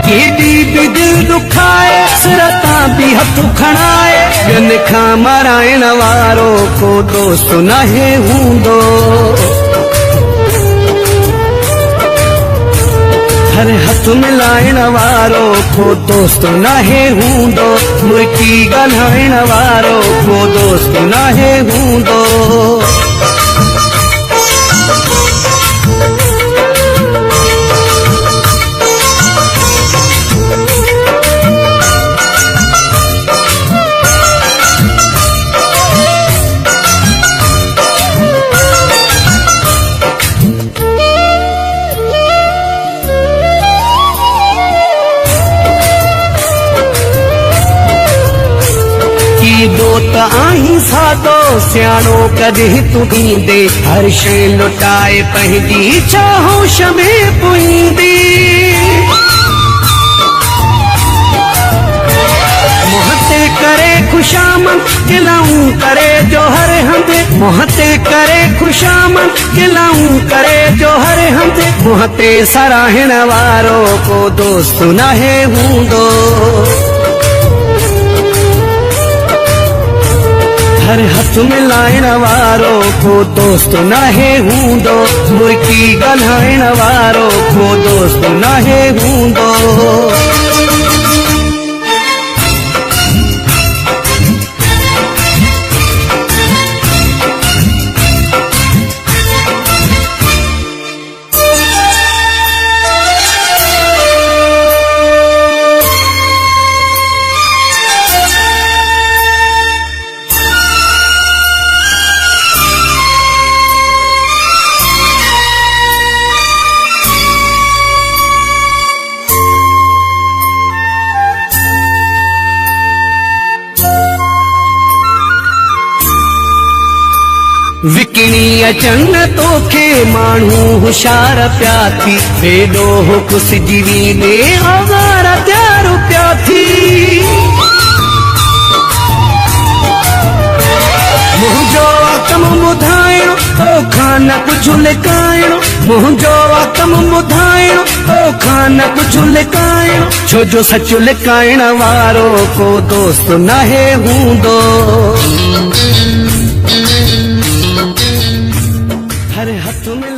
KD भी दिल दुखाए सिरता भी हथ खणाए ॿियनि खां मराइण वारो को दोस्त नाहे हूंदो हर हथ मिलाइण वारो को दोस्त नाहे हूंदो मुर्की ॻाल्हाइण वारो को दोस्त नाहे हूंदो दोस्त आहीं सादो सियाणो कॾहिं तूं ईंदे हर शइ लुटाए पंहिंजी चाहोश में पुईंदी मोहते करे खुशामद गिलाऊं करे जो हर हंधि मोहते करे खुशामद गिलाऊं करे जो हर हंधि मोहते सराहण वारो को दोस्त नाहे हूंदो हर हथ मिलाइण वारो को दोस्त नाहे हूंदो मुर्की ॻाल्हाइण वारो को दोस्त नाहे हूंदो विकिणी अचन तोखे माण्हू होशियार पिया थी बेॾो कुस जीवी दे आवारा त्यार पिया थी मुंहिंजो कम ॿुधाइणो तोखां न कुझु लिकाइणो मुंहिंजो कम ॿुधाइणो तोखां न कुझु लिकाइणो छो जो सच लिकाइण वारो को दोस्त नाहे हूंदो हर हथ में